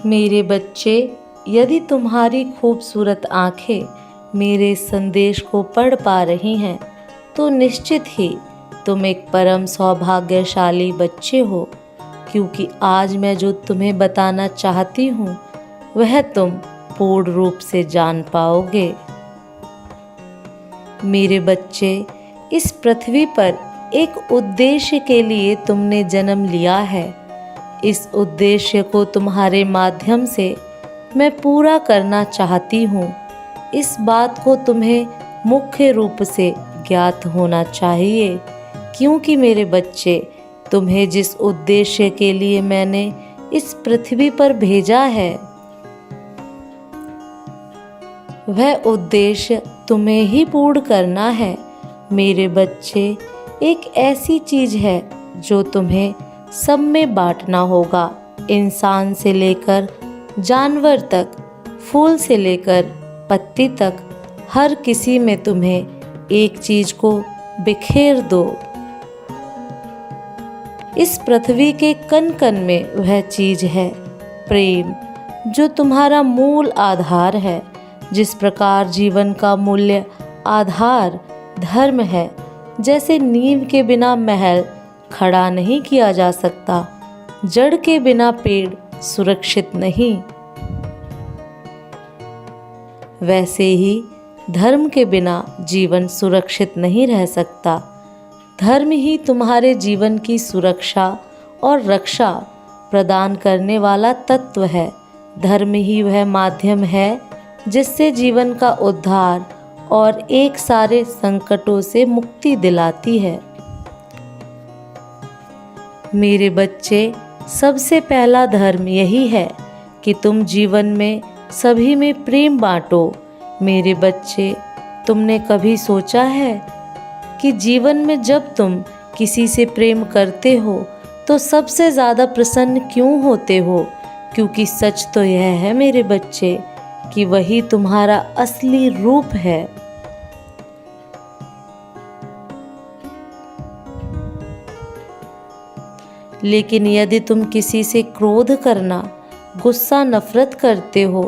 मेरे बच्चे, यदि तुम्हारी खूबसूरत आँखें मेरे संदेश को पढ़ पा रही हैं, तो निश्चित ही तुम एक परम सौभाग्यशाली बच्चे हो, क्योंकि आज मैं जो तुम्हें बताना चाहती हूँ वह तुम पूर्ण रूप से जान पाओगे। मेरे बच्चे, इस पृथ्वी पर एक उद्देश्य के लिए तुमने जन्म लिया है। इस उद्देश्य को तुम्हारे माध्यम से मैं पूरा करना चाहती हूँ। इस बात को तुम्हें मुख्य रूप से ज्ञात होना चाहिए, क्योंकि मेरे बच्चे, तुम्हें जिस उद्देश्य के लिए मैंने इस पृथ्वी पर भेजा है वह उद्देश्य तुम्हें ही पूर्ण करना है। मेरे बच्चे, एक ऐसी चीज है जो तुम्हें सब में बांटना होगा। इंसान से लेकर जानवर तक, फूल से लेकर पत्ती तक, हर किसी में तुम्हें एक चीज को बिखेर दो। इस पृथ्वी के कण कण में वह चीज है प्रेम, जो तुम्हारा मूल आधार है। जिस प्रकार जीवन का मूल्य आधार धर्म है, जैसे नींव के बिना महल खड़ा नहीं किया जा सकता, जड़ के बिना पेड़ सुरक्षित नहीं, वैसे ही धर्म के बिना जीवन सुरक्षित नहीं रह सकता। धर्म ही तुम्हारे जीवन की सुरक्षा और रक्षा प्रदान करने वाला तत्व है। धर्म ही वह माध्यम है जिससे जीवन का उद्धार और एक सारे संकटों से मुक्ति दिलाती है। मेरे बच्चे, सबसे पहला धर्म यही है कि तुम जीवन में सभी में प्रेम बांटो। मेरे बच्चे, तुमने कभी सोचा है कि जीवन में जब तुम किसी से प्रेम करते हो तो सबसे ज़्यादा प्रसन्न क्यों होते हो? क्योंकि सच तो यह है मेरे बच्चे कि वही तुम्हारा असली रूप है। लेकिन यदि तुम किसी से क्रोध करना, गुस्सा, नफरत करते हो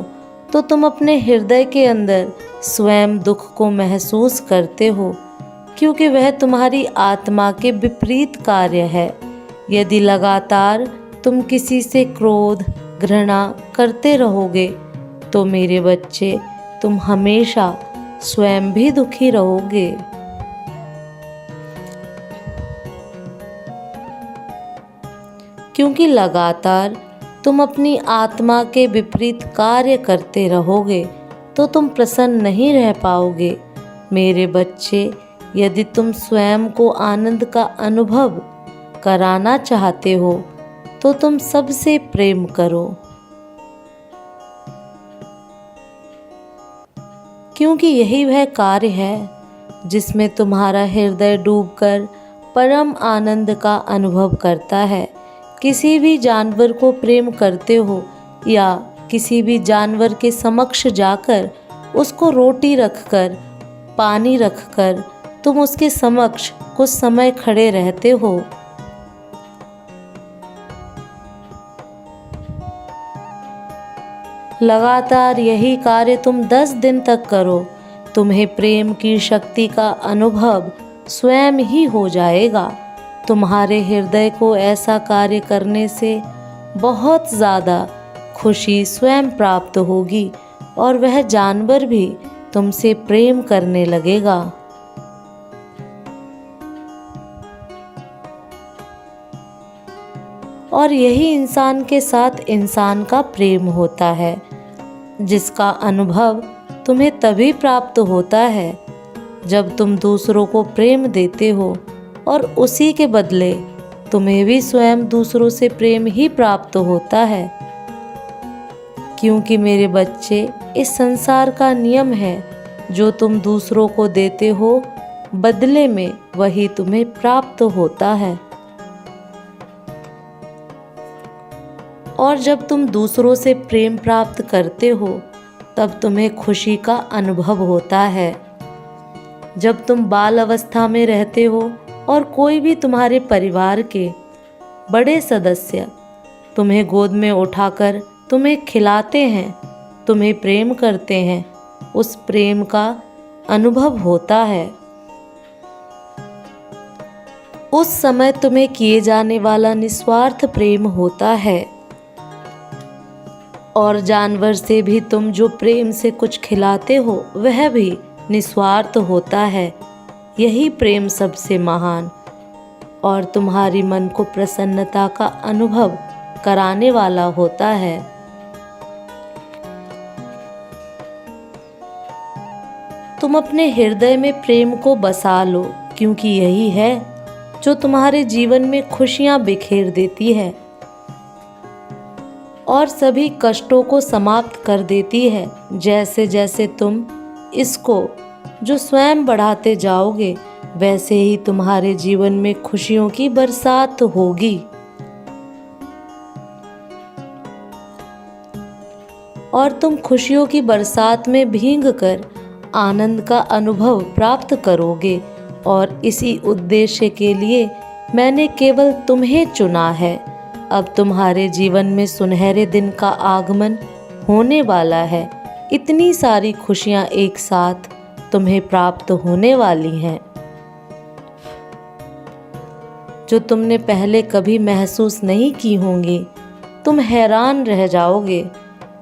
तो तुम अपने हृदय के अंदर स्वयं दुख को महसूस करते हो, क्योंकि वह तुम्हारी आत्मा के विपरीत कार्य है। यदि लगातार तुम किसी से क्रोध, घृणा करते रहोगे तो मेरे बच्चे, तुम हमेशा स्वयं भी दुखी रहोगे। क्योंकि लगातार तुम अपनी आत्मा के विपरीत कार्य करते रहोगे तो तुम प्रसन्न नहीं रह पाओगे। मेरे बच्चे, यदि तुम स्वयं को आनंद का अनुभव कराना चाहते हो तो तुम सबसे प्रेम करो, क्योंकि यही वह कार्य है जिसमें तुम्हारा हृदय डूबकर परम आनंद का अनुभव करता है। किसी भी जानवर को प्रेम करते हो या किसी भी जानवर के समक्ष जाकर उसको रोटी रखकर, पानी रखकर तुम उसके समक्ष कुछ समय खड़े रहते हो। लगातार यही कार्य तुम 10 दिन तक करो, तुम्हें प्रेम की शक्ति का अनुभव स्वयं ही हो जाएगा। तुम्हारे हृदय को ऐसा कार्य करने से बहुत ज़्यादा खुशी स्वयं प्राप्त होगी और वह जानवर भी तुमसे प्रेम करने लगेगा। और यही इंसान के साथ इंसान का प्रेम होता है, जिसका अनुभव तुम्हें तभी प्राप्त होता है जब तुम दूसरों को प्रेम देते हो और उसी के बदले तुम्हें भी स्वयं दूसरों से प्रेम ही प्राप्त होता है। क्योंकि मेरे बच्चे, इस संसार का नियम है, जो तुम दूसरों को देते हो बदले में वही तुम्हें प्राप्त होता है। और जब तुम दूसरों से प्रेम प्राप्त करते हो तब तुम्हें खुशी का अनुभव होता है। जब तुम बाल अवस्था में रहते हो और कोई भी तुम्हारे परिवार के बड़े सदस्य तुम्हें गोद में उठाकर तुम्हें खिलाते हैं, तुम्हें प्रेम करते हैं, उस प्रेम का अनुभव होता है। उस समय तुम्हें किए जाने वाला निस्वार्थ प्रेम होता है। और जानवर से भी तुम जो प्रेम से कुछ खिलाते हो वह भी निस्वार्थ होता है। यही प्रेम सबसे महान और तुम्हारी मन को प्रसन्नता का अनुभव कराने वाला होता है। तुम अपने हृदय में प्रेम को बसा लो, क्योंकि यही है जो तुम्हारे जीवन में खुशियां बिखेर देती है और सभी कष्टों को समाप्त कर देती है। जैसे जैसे तुम इसको जो स्वयं बढ़ाते जाओगे, वैसे ही तुम्हारे जीवन में खुशियों की बरसात होगी। और तुम खुशियों की बरसात में भीगकर आनंद का अनुभव प्राप्त करोगे। और इसी उद्देश्य के लिए मैंने केवल तुम्हें चुना है। अब तुम्हारे जीवन में सुनहरे दिन का आगमन होने वाला है। इतनी सारी खुशियां एक साथ तुम्हें प्राप्त होने वाली हैं जो तुमने पहले कभी महसूस नहीं की होंगी। तुम हैरान रह जाओगे।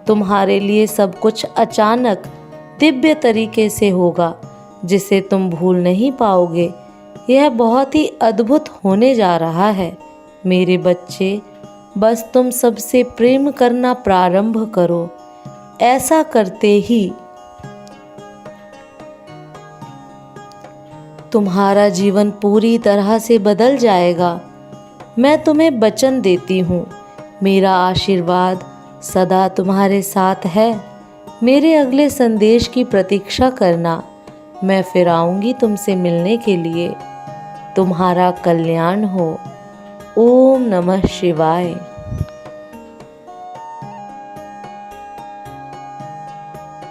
तुम्हारे लिए सब कुछ अचानक दिव्य तरीके से होगा जिसे तुम भूल नहीं पाओगे। यह बहुत ही अद्भुत होने जा रहा है मेरे बच्चे। बस तुम सबसे प्रेम करना प्रारंभ करो। ऐसा करते ही तुम्हारा जीवन पूरी तरह से बदल जाएगा। मैं तुम्हें वचन देती हूँ, मेरा आशीर्वाद सदा तुम्हारे साथ है। मेरे अगले संदेश की प्रतीक्षा करना। मैं फिर आऊँगी तुमसे मिलने के लिए। तुम्हारा कल्याण हो। ओम नमः शिवाय।